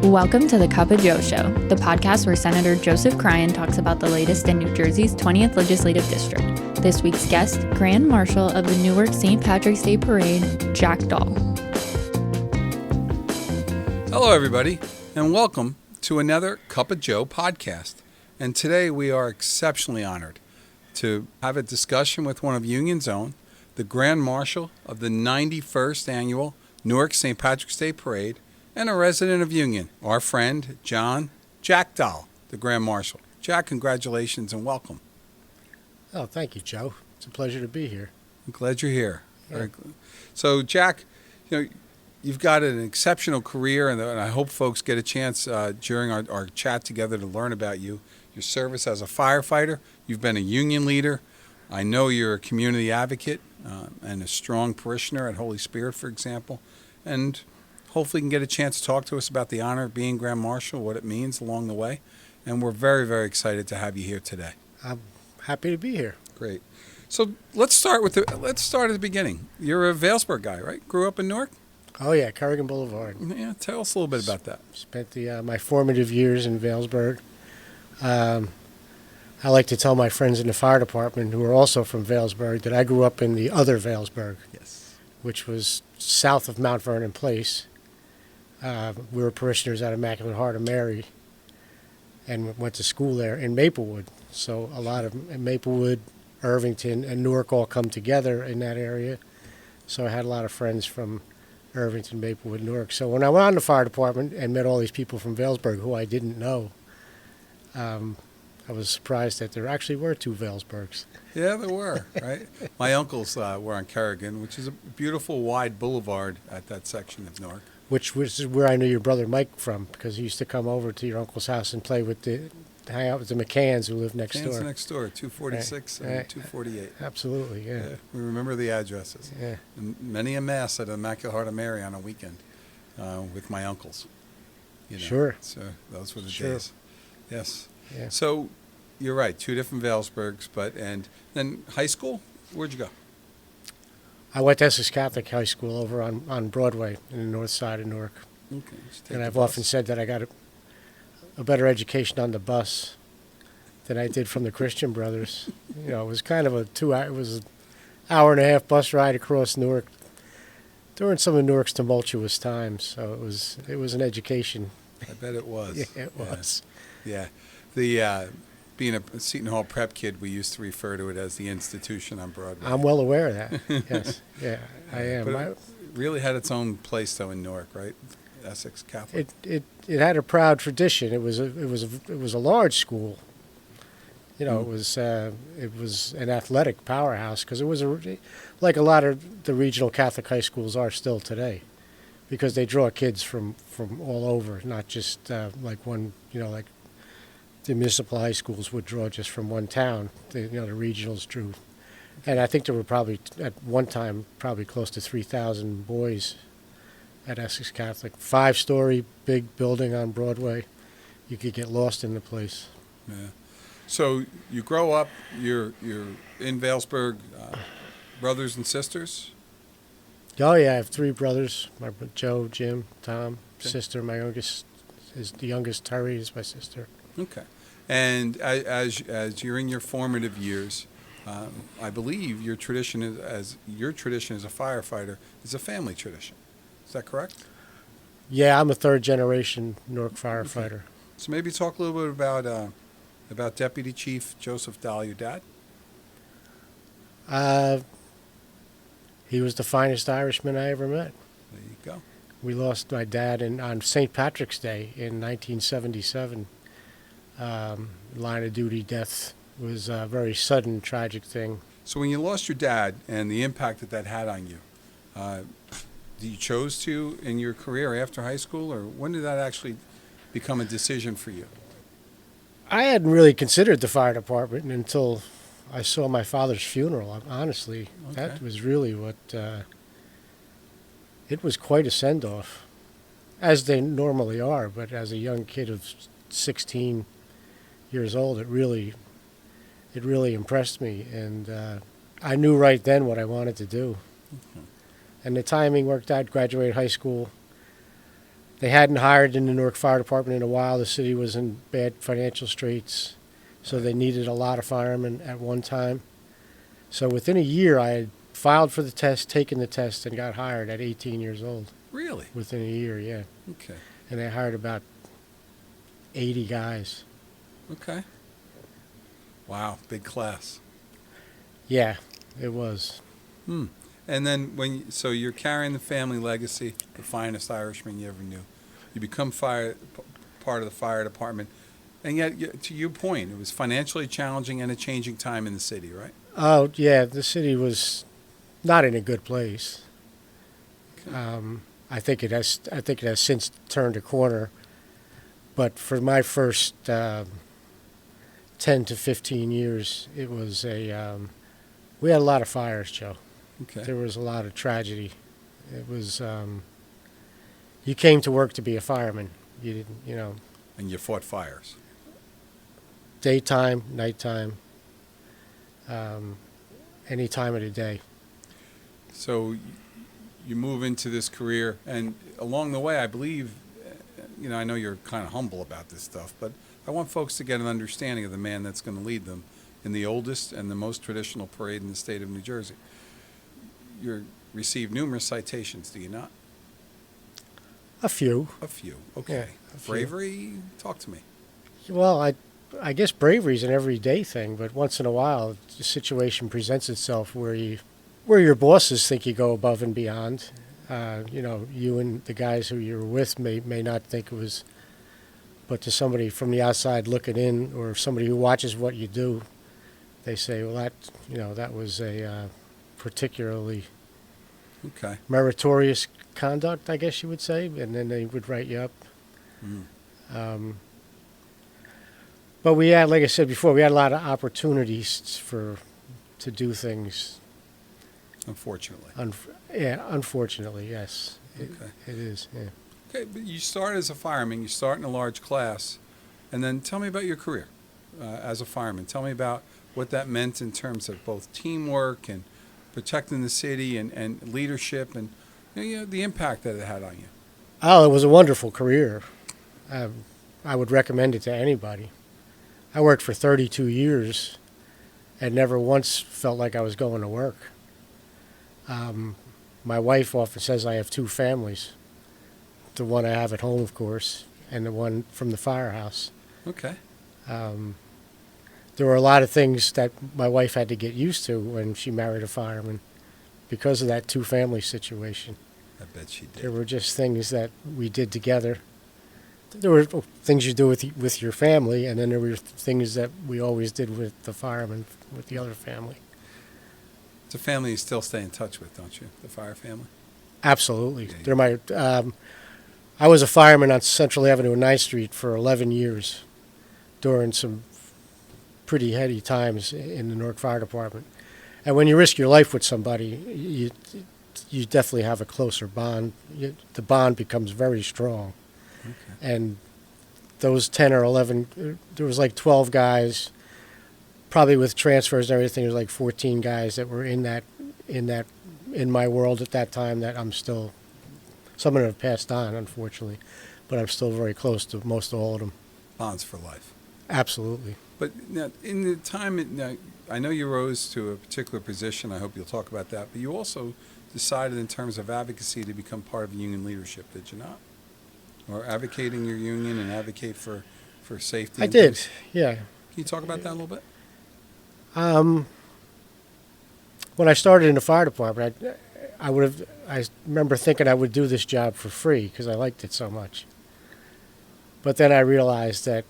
Welcome to the Cup of Joe Show, the podcast where Senator Joseph Cryan talks about the latest in New Jersey's 20th Legislative District. This week's guest, Grand Marshal of the Newark St. Patrick's Day Parade, Jack Dahl. Hello, everybody, and welcome to another Cup of Joe podcast. And today we are exceptionally honored to have a discussion with one of Union's own, the Grand Marshal of the 91st Annual Newark St. Patrick's Day Parade, and a resident of Union, our friend, Jack Dahl, the Grand Marshal. Jack, congratulations and welcome. Oh, thank you, Joe. It's a pleasure to be here. I'm glad you're here. Yeah. So, Jack, you've got an exceptional career, and I hope folks get a chance during our chat together to learn about you. Your service as a firefighter. You've been a union leader. I know you're a community advocate and a strong parishioner at Holy Spirit, for example. And hopefully you can get a chance to talk to us about the honor of being Grand Marshal, what it means along the way. And we're very, very excited to have you here today. I'm happy to be here. Great. So let's start at the beginning. You're a Vailsburg guy, right? Grew up in Newark? Oh, yeah, Kerrigan Boulevard. Yeah, tell us a little bit about that. Spent my formative years in Vailsburg. I like to tell my friends in the fire department who are also from Vailsburg that I grew up in the other Vailsburg, Yes. which was south of Mount Vernon Place. We were parishioners at Immaculate Heart of Mary and went to school there in Maplewood. So a lot of Maplewood, Irvington, and Newark all come together in that area. So I had a lot of friends from Irvington, Maplewood, Newark. So when I went on the fire department and met all these people from Vailsburg who I didn't know, I was surprised that there actually were two Vailsburgs. Yeah, there were, right? My uncles were on Kerrigan, which is a beautiful, wide boulevard at that section of Newark. Which is where I knew your brother Mike from, because he used to come over to your uncle's house and hang out with the McCanns who lived next door. Next door, 246 and 248. Absolutely, yeah. We remember the addresses. Yeah. And many a mass at Immaculate Heart of Mary on a weekend with my uncles. Sure. So those were the Sure. days. Yes. Yeah. So you're right, two different Vailsburgs, and then high school, where'd you go? I went to Essex Catholic High School over on Broadway in the north side of Newark. Okay. And I've often said that I got a better education on the bus than I did from the Christian Brothers. It was kind of it was an hour and a half bus ride across Newark during some of Newark's tumultuous times. So it was an education. I bet it was. Yeah, it was. Yeah. Being a Seton Hall prep kid, we used to refer to it as the institution on Broadway. I'm well aware of that. Yes. Yeah, I am. But it really had its own place, though, in Newark, right? Essex Catholic. It had a proud tradition. It was a large school. It was an athletic powerhouse because it was like a lot of the regional Catholic high schools are still today, because they draw kids from all over, not just like one, like the municipal high schools would draw just from one town. The regionals drew, and I think there were probably at one time close to 3,000 boys at Essex Catholic. 5-story big building on Broadway. You could get lost in the place. Yeah. So you grow up. You're in Vailsburg. Brothers and sisters. Oh yeah, I have 3 brothers. Joe, Jim, Tom. Okay. Sister, my youngest is the youngest. Terry is my sister. Okay. And as you're in your formative years, I believe your tradition as a firefighter is a family tradition. Is that correct? Yeah, I'm a 3rd-generation Newark firefighter. Okay. So maybe talk a little bit about Deputy Chief Joseph Dahl, your dad. He was the finest Irishman I ever met. There you go. We lost my dad on St. Patrick's Day in 1977. Line of duty death was a very sudden, tragic thing. So when you lost your dad and the impact that had on you, you chose to in your career after high school, or when did that actually become a decision for you? I hadn't really considered the fire department until I saw my father's funeral. Honestly, Okay. That was really what. It was quite a send-off, as they normally are. But as a young kid of 16 years old, it really impressed me, and I knew right then what I wanted to do. Mm-hmm. And the timing worked out. Graduated high school, They hadn't hired in the Newark Fire Department in a while. The city was in bad financial straits, so they needed a lot of firemen at one time. So within a year, I had filed for the test, taken the test, and got hired at 18 years old. Really? Within a year, yeah. Okay. And they hired about 80 guys. Okay. Wow, big class. Yeah, it was. And then so you're carrying the family legacy, the finest Irishman you ever knew. You become part of the fire department, and yet, to your point, it was financially challenging and a changing time in the city, right? Oh, yeah, the city was not in a good place. Okay. I think it has since turned a corner. But for my first 10 to 15 years, it was we had a lot of fires, Joe. Okay. There was a lot of tragedy. It was, you came to work to be a fireman. You didn't, And you fought fires. daytime, nighttime, any time of the day. So you move into this career, and along the way, I believe, I know you're kind of humble about this stuff, but I want folks to get an understanding of the man that's going to lead them in the oldest and the most traditional parade in the state of New Jersey. You received numerous citations, do you not? A few. A few. Okay. Yeah, a few. Bravery? Talk to me. Well, I guess bravery is an everyday thing, but once in a while, the situation presents itself where your bosses think you go above and beyond. You and the guys who you're with may not think it was, but to somebody from the outside looking in, or somebody who watches what you do, they say, well, that was a particularly Okay. meritorious conduct, I guess you would say, and then they would write you up. But we had, like I said before, we had a lot of opportunities to do things. Unfortunately. Unfortunately, yes. Okay. It is, yeah. Okay, but you start as a fireman, you start in a large class, and then tell me about your career as a fireman. Tell me about what that meant in terms of both teamwork and protecting the city and leadership and the impact that it had on you. Oh, it was a wonderful career. I would recommend it to anybody. I worked for 32 years and never once felt like I was going to work. My wife often says I have two families. The one I have at home, of course, and the one from the firehouse. Okay. There were a lot of things that my wife had to get used to when she married a fireman because of that two-family situation. I bet she did. There were just things that we did together. There were things you do with your family, and then there were things that we always did with the firemen, with the other family. It's a family you still stay in touch with, don't you? The fire family? Absolutely. Yeah, They're my. I was a fireman on Central Avenue and 9th Street for 11 years during some pretty heady times in the Newark Fire Department. And when you risk your life with somebody, you definitely have a closer bond. The bond becomes very strong. Okay. And those 10 or 11, there was like 12 guys, probably with transfers and everything, there was like 14 guys that were in my world at that time that I'm still, some of them have passed on, unfortunately, but I'm still very close to most all of them. Bonds for life. Absolutely. But now, in the time, now, I know you rose to a particular position. I hope you'll talk about that. But you also decided in terms of advocacy to become part of union leadership, did you not? Or advocating your union and advocate for safety? I did, yeah. Can you talk about that a little bit? When I started in the fire department, I remember thinking I would do this job for free because I liked it so much. But then I realized that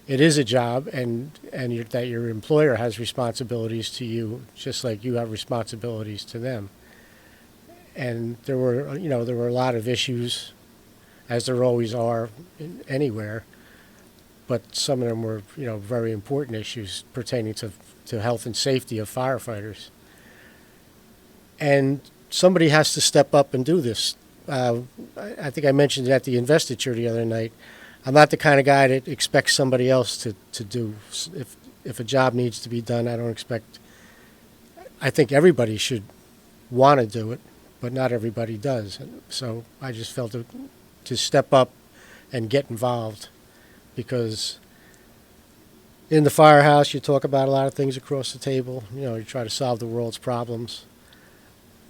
it is a job, and that your employer has responsibilities to you, just like you have responsibilities to them. And there were a lot of issues, as there always are anywhere. But some of them were, very important issues pertaining to health and safety of firefighters. And somebody has to step up and do this. I think I mentioned it at the investiture the other night. I'm not the kind of guy that expects somebody else to do. If a job needs to be done, I think everybody should want to do it, but not everybody does. So I just felt to step up and get involved, because in the firehouse you talk about a lot of things across the table. You try to solve the world's problems,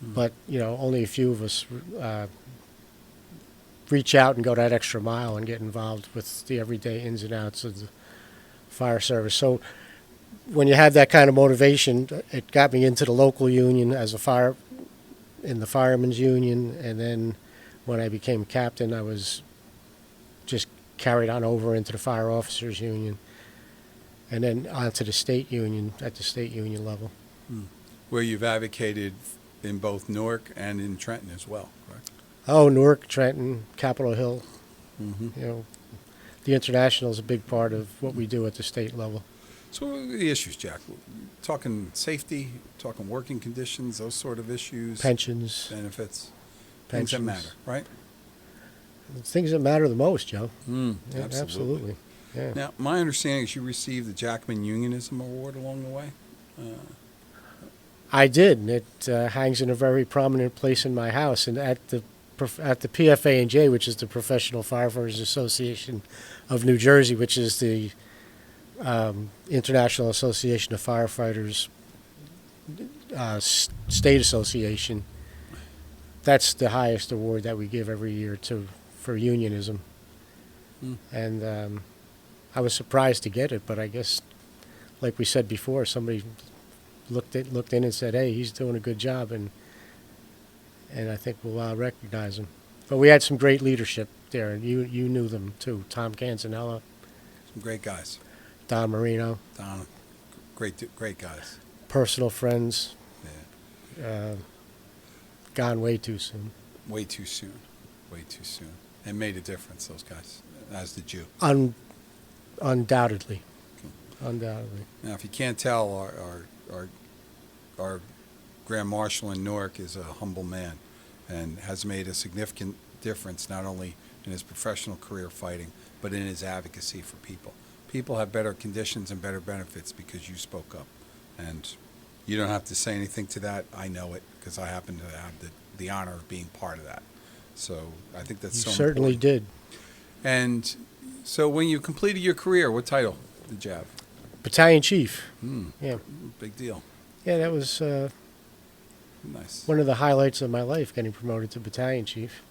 but only a few of us reach out and go that extra mile and get involved with the everyday ins and outs of the fire service. So when you had that kind of motivation, it got me into the local union as in the firemen's union, and then when I became captain, I was just carried on over into the fire officers union, and then onto the state union at the state union level. Where you've advocated in both Newark and in Trenton as well, correct? Oh, Newark, Trenton, Capitol Hill. Mm-hmm. The international is a big part of what we do at the state level. So what are the issues, Jack? Talking safety, talking working conditions, those sort of issues. Pensions. Benefits. Pensions. Things that matter, right? Things that matter the most, Joe. Yeah, Absolutely. Yeah. Now, my understanding is you received the Jackman Unionism Award along the way. I did, and it hangs in a very prominent place in my house. And at the PFA&J, which is the Professional Firefighters Association of New Jersey, which is the International Association of Firefighters state association, that's the highest award that we give every year for unionism. And I was surprised to get it, but I guess, like we said before, somebody looked in and said, "Hey, he's doing a good job," and I think we'll recognize him. But we had some great leadership there, and you knew them too. Tom Canzanella, Some great guys. Don Marino, Great guys. personal friends, Yeah. gone way too soon. Way too soon. And made a difference, those guys, as did you. Undoubtedly. Okay. Undoubtedly. Now, if you can't tell, our Grand Marshal in Newark is a humble man and has made a significant difference not only in his professional career fighting, but in his advocacy for people. People have better conditions and better benefits because you spoke up. And you don't have to say anything to that. I know it because I happen to have the honor of being part of that. So I think that's so important. You certainly did. And so when you completed your career, what title did you have? Battalion Chief. Yeah. Big deal. Yeah, that was Nice. one of the highlights of my life, getting promoted to Battalion Chief.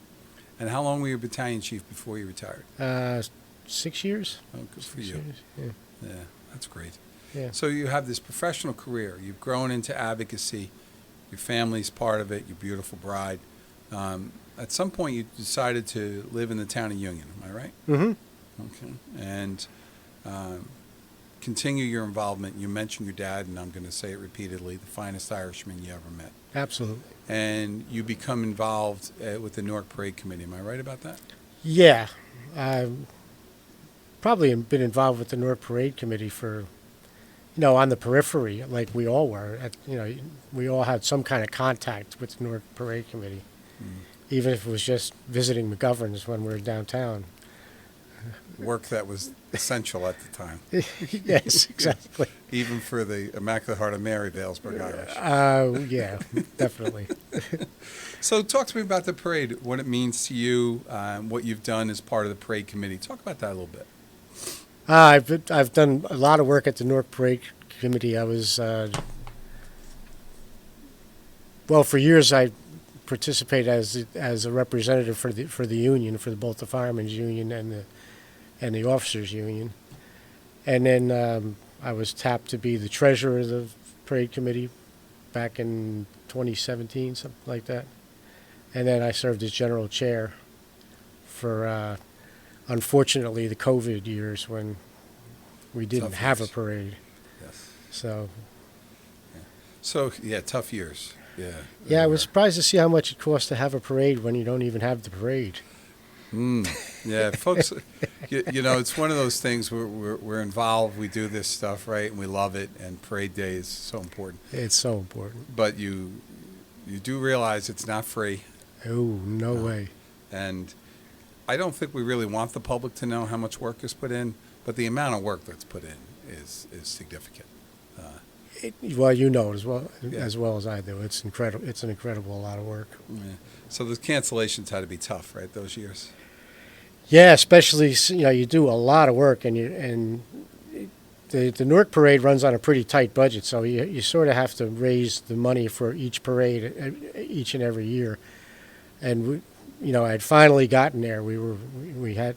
And how long were you Battalion Chief before you retired? 6 years. Oh, good for 6 you. years, yeah. Yeah, that's great. Yeah. So you have this professional career. You've grown into advocacy. Your family's part of it. Your beautiful bride. At some point, you decided to live in the town of Union. Am I right? Mm-hmm. Okay. And continue your involvement. You mentioned your dad, and I'm going to say it repeatedly, the finest Irishman you ever met. Absolutely. And you become involved with the Newark Parade Committee. Am I right about that? Yeah. I've probably been involved with the Newark Parade Committee for, on the periphery, like we all were. We all had some kind of contact with the Newark Parade Committee, even if it was just visiting McGovern's when we were downtown. Work that was essential at the time. Yes, exactly. Even for the Immaculate Heart of Mary, Valesburg Irish. Yeah, definitely. So talk to me about the parade, what it means to you, what you've done as part of the parade committee. Talk about that a little bit. I've done a lot of work at the Newark Parade Committee. I was, for years I participated as a representative for the union, for both the firemen's union and the officers union, and then I was tapped to be the treasurer of the parade committee back in 2017, something like that, and then I served as general chair for unfortunately the COVID years when we didn't have a parade. Yes. So tough years. Yeah. Yeah, I was surprised to see how much it costs to have a parade when you don't even have the parade. Yeah, folks, it's one of those things where we're involved. We do this stuff, right, and we love it, and parade day is so important. It's so important. But you do realize it's not free. Oh, no way. And I don't think we really want the public to know how much work is put in, but the amount of work that's put in is significant. Well, you know it Yeah. as well as I do. It's incredible. It's an incredible lot of work. Yeah. So the cancellations had to be tough, right? Those years. Yeah, especially you do a lot of work, and the Newark Parade runs on a pretty tight budget, so you sort of have to raise the money for each parade each and every year. And I'd finally gotten there. We had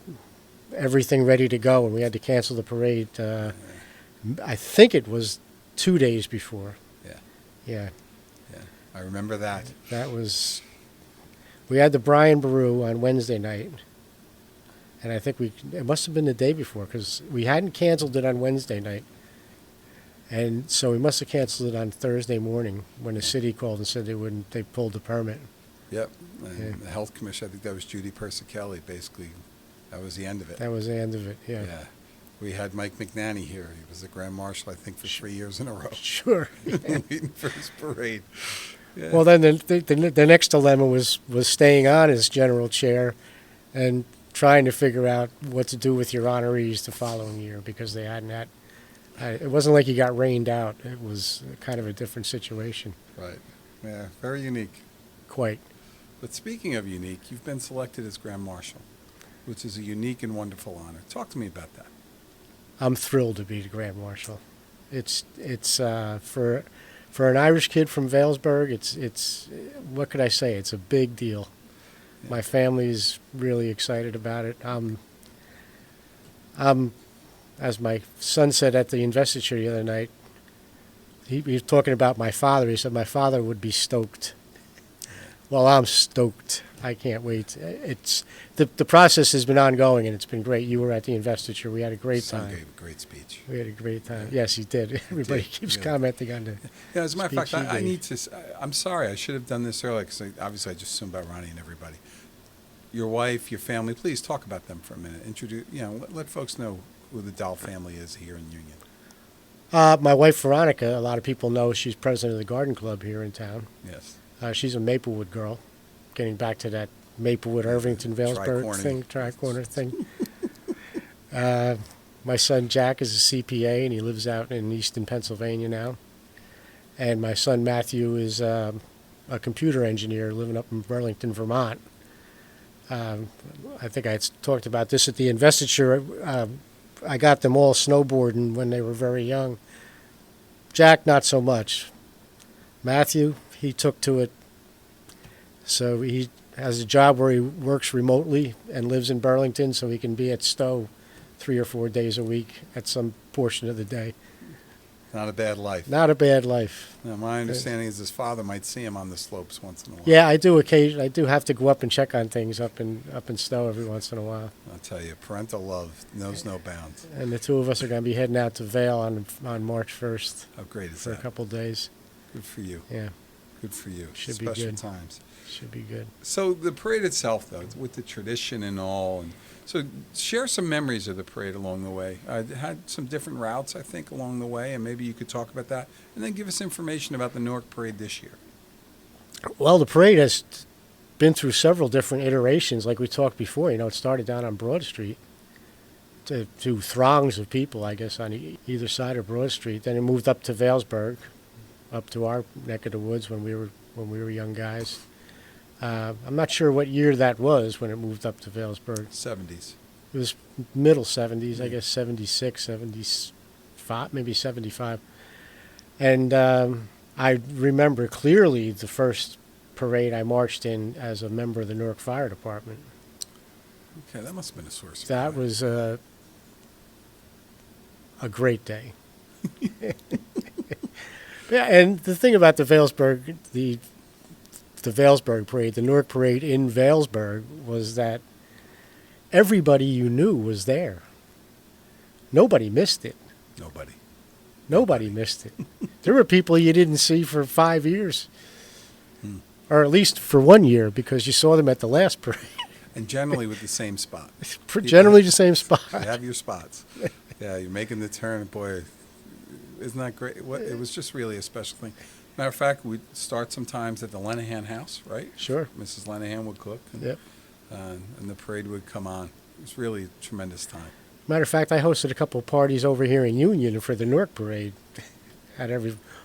everything ready to go, and we had to cancel the parade. I think it was 2 days before. Yeah. Yeah. Yeah. I remember that. That was. We had the Brian Baru on Wednesday night. And I think it must have been the day before, because we hadn't canceled it on Wednesday night. And so we must have canceled it on Thursday morning when the city called and said they pulled the permit. Yep. And the health commission, I think that was Judy Persicelli, basically. That was the end of it. That was the end of it, yeah. Yeah. We had Mike McNanny here. He was the Grand Marshal, I think, for 3 years in a row. Sure. Waiting for his parade. Yeah. Well, then the next dilemma was staying on as general chair and trying to figure out what to do with your honorees the following year, because they hadn't had. It wasn't like you got rained out. It was kind of a different situation. Right. Yeah, very unique. Quite. But speaking of unique, you've been selected as Grand Marshal, which is a unique and wonderful honor. Talk to me about that. I'm thrilled to be the Grand Marshal. It's for an Irish kid from Vailsburg. It's what could I say? It's a big deal. Yeah. My family's really excited about it. As my son said at the investiture the other night, he was talking about my father. He said my father would be stoked. Well, I'm stoked. I can't wait. It's the process has been ongoing, and it's been great. You were at the investiture. We had a great time. Son gave a great speech. We had a great time. Yes, he did. Everybody keeps commenting on the. Yeah, as a matter of fact, I need to. I'm sorry. I should have done this earlier, because obviously I just assumed about Ronnie and everybody. Your wife, your family. Please talk about them for a minute. Introduce. Let folks know who the Dahl family is here in Union. My wife Veronica. A lot of people know she's president of the Garden Club here in town. Yes. She's a Maplewood girl. Getting back to that Maplewood, Irvington, Vailsburg thing, tri-corner thing. My son Jack is a CPA, and he lives out in eastern Pennsylvania now. And my son Matthew is a computer engineer living up in Burlington, Vermont. I think I talked about this at the investiture. I got them all snowboarding when they were very young. Jack, not so much. Matthew, he took to it. So he has a job where he works remotely and lives in Burlington, so he can be at Stowe 3 or 4 days a week at some portion of the day. Not a bad life. Not a bad life. Now, my understanding is his father might see him on the slopes once in a while. Yeah, I do occasionally. I do have to go up and check on things up in Stowe every once in a while. I'll tell you, parental love knows no bounds. And the two of us are going to be heading out to Vail on March 1st. How great is for that? a couple of days. Good for you. Yeah. Good for you. Should be Special good. times. Should be good. So the parade itself, though, with the tradition and all, and so share some memories of the parade along the way. Had some different routes, I think, along the way, and maybe you could talk about that, and then give us information about the Newark Parade this year. Well, the parade has been through several different iterations, like we talked before. It started down on Broad Street to throngs of people, I guess, on either side of Broad Street. Then it moved up to Vailsburg, up to our neck of the woods when we were young guys. I'm not sure what year that was when it moved up to Vailsburg. 70s. It was middle 70s, I guess 76, 75, maybe 75. And I remember clearly the first parade I marched in as a member of the Newark Fire Department. Okay, that must have been a source of That pride. was a great day. Yeah, and the thing about the Vailsburg, the Vailsburg parade, the Newark parade in Vailsburg, was that everybody you knew was there. Nobody missed it. Nobody missed it. There were people you didn't see for 5 years, or at least for 1 year, because you saw them at the last parade. And generally with the same spot. Generally the same spot. You have your spots. Yeah, you're making the turn. Boy, isn't that great? It was just really a special thing. Matter of fact, we'd start sometimes at the Lenahan house, right? Sure. Mrs. Lenahan would cook, and, Yep. and the parade would come on. It was really a tremendous time. Matter of fact, I hosted a couple of parties over here in Union for the Newark parade. had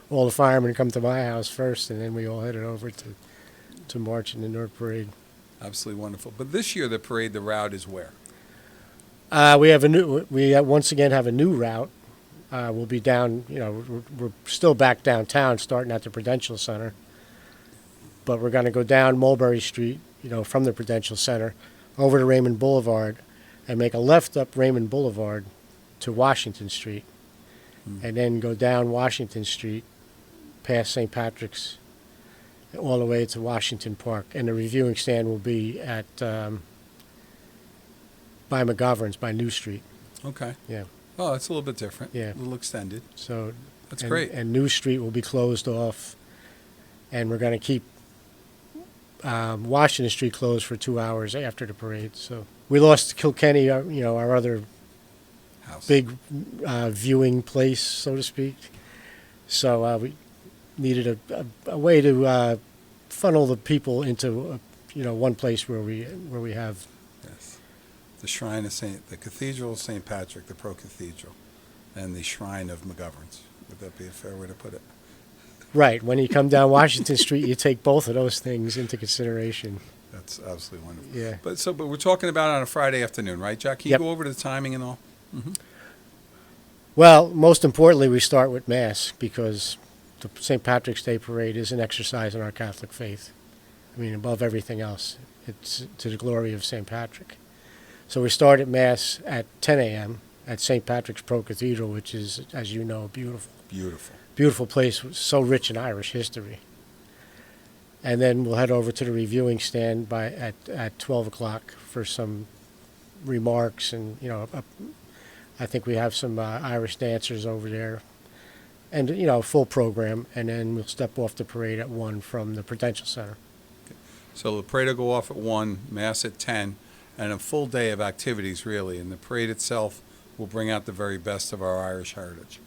all the firemen come to my house first, and then we all headed over to march in the Newark Parade. Absolutely wonderful. But this year, the parade, the route is where? We once again have a new route. We'll be down, we're still back downtown, starting at the Prudential Center. But we're going to go down Mulberry Street, from the Prudential Center, over to Raymond Boulevard, and make a left up Raymond Boulevard to Washington Street, and then go down Washington Street, past St. Patrick's, all the way to Washington Park. And the reviewing stand will be at by McGovern's, by New Street. Okay. Yeah. Oh, that's a little bit different. Yeah. A little extended. So That's great. And New Street will be closed off, and we're going to keep Washington Street closed for 2 hours after the parade. So we lost Kilkenny, our other House. big viewing place, so to speak. So we needed a way to funnel the people into one place where we have. Yes. The shrine of the Cathedral of St. Patrick, the Pro Cathedral, and the shrine of McGovern's. Would that be a fair way to put it? Right. When you come down Washington Street, you take both of those things into consideration. That's absolutely wonderful. Yeah. But we're talking about it on a Friday afternoon, right, Jack? Can you Yep. go over the timing and all? Well, most importantly, we start with Mass, because the St. Patrick's Day Parade is an exercise in our Catholic faith. I mean, above everything else, it's to the glory of St. Patrick. So we start at Mass at 10 a.m. at St. Patrick's Pro Cathedral, which is, as you know, beautiful place, so rich in Irish history. And then we'll head over to the reviewing stand at 12 o'clock for some remarks, and I think we have some Irish dancers over there, and a full program. And then we'll step off the parade at 1 from the Prudential Center. So the parade will go off at 1, Mass at 10, and a full day of activities, really. And the parade itself will bring out the very best of our Irish heritage.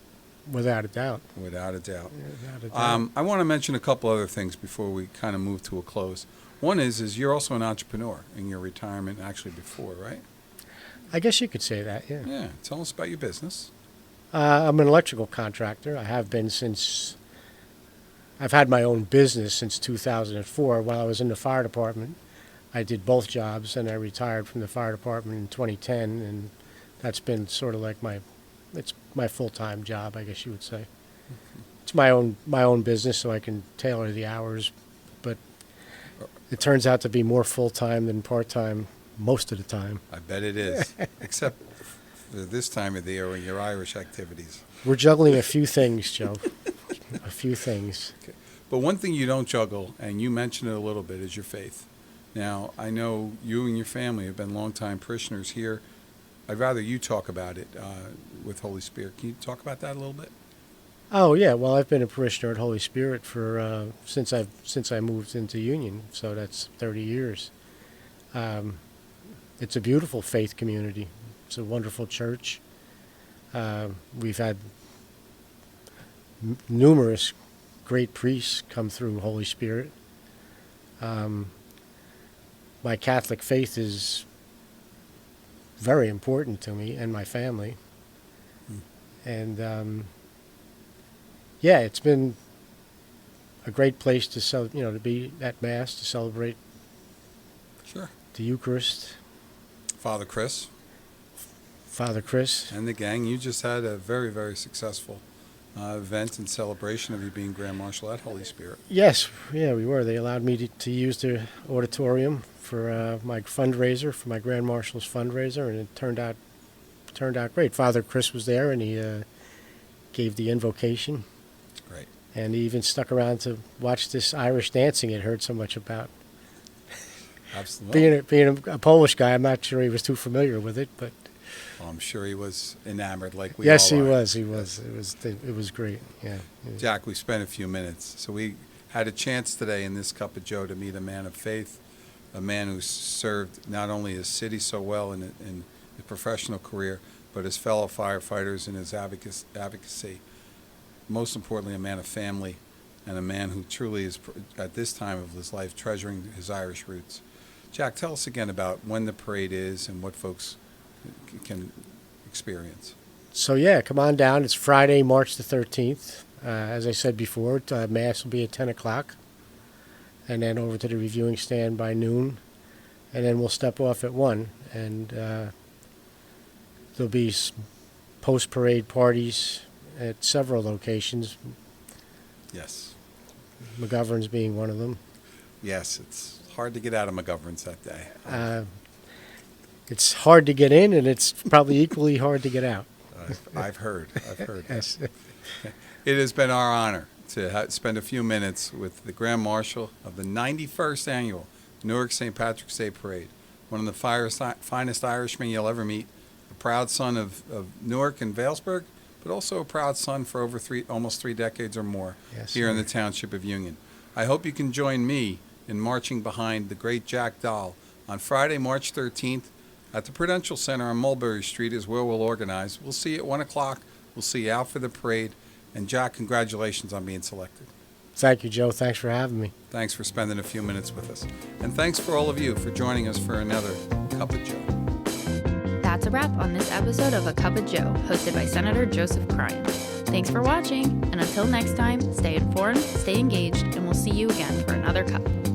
Without a doubt. Without a doubt. Without a doubt. I want to mention a couple other things before we kind of move to a close. One is you're also an entrepreneur in your retirement, actually before, right? I guess you could say that, yeah. Yeah. Tell us about your business. I'm an electrical contractor. I have been I've had my own business since 2004. While I was in the fire department, I did both jobs, and I retired from the fire department in 2010, and that's been sort of like it's my full-time job, I guess you would say. It's my own business, so I can tailor the hours, but it turns out to be more full-time than part-time most of the time. I bet it is, except for this time of the year when your Irish activities. We're juggling a few things, Joe. A few things. Okay. But one thing you don't juggle, and you mentioned it a little bit, is your faith. Now, I know you and your family have been longtime parishioners here. I'd rather you talk about it with Holy Spirit. Can you talk about that a little bit? Oh yeah, well, I've been a parishioner at Holy Spirit for since I moved into Union, so that's 30 years. It's a beautiful faith community. It's a wonderful church. We've had numerous great priests come through Holy Spirit. My Catholic faith is very important to me and my family. And yeah, it's been a great place to be at Mass, to celebrate Sure. the Eucharist. Father Chris and the gang, you just had a very, very successful event and celebration of you being Grand Marshal at Holy Spirit. Yes, yeah, we were. They allowed me to use the auditorium for my fundraiser, for my Grand Marshal's fundraiser, and it turned out great. Father Chris was there, and he gave the invocation. Great. And he even stuck around to watch this Irish dancing he'd heard so much about. Absolutely. Being a Polish guy, I'm not sure he was too familiar with it, but Well, I'm sure he was enamored like we yes, all he are. was. He was. It was great. Yeah. Jack, we spent a few minutes. So we had a chance today in this Cup of Joe to meet a man of faith, a man who served not only his city so well in his professional career, but his fellow firefighters in his advocacy. Most importantly, a man of family, and a man who truly is, at this time of his life, treasuring his Irish roots. Jack, tell us again about when the parade is and what folks can experience. So yeah, come on down. It's Friday, March the 13th. As I said before, Mass will be at 10 o'clock, and then over to the reviewing stand by noon, and then we'll step off at 1, and there'll be post-parade parties at several locations, Yes. McGovern's being one of them. Yes, it's hard to get out of McGovern's that day. It's hard to get in, and it's probably equally hard to get out. I've heard. Yes. It has been our honor to spend a few minutes with the Grand Marshal of the 91st Annual Newark St. Patrick's Day Parade, one of the finest Irishmen you'll ever meet, a proud son of Newark and Valesburg, but also a proud son for over almost three decades or more here in the Township of Union. I hope you can join me in marching behind the great Jack Dahl on Friday, March 13th at the Prudential Center on Mulberry Street is where we'll organize. We'll see you at 1 o'clock. We'll see you out for the parade. And Jack, congratulations on being selected. Thank you, Joe. Thanks for having me. Thanks for spending a few minutes with us. And thanks for all of you for joining us for another Cup of Joe. That's a wrap on this episode of A Cup of Joe, hosted by Senator Joseph Cryan. Thanks for watching, and until next time, stay informed, stay engaged, and we'll see you again for another cup.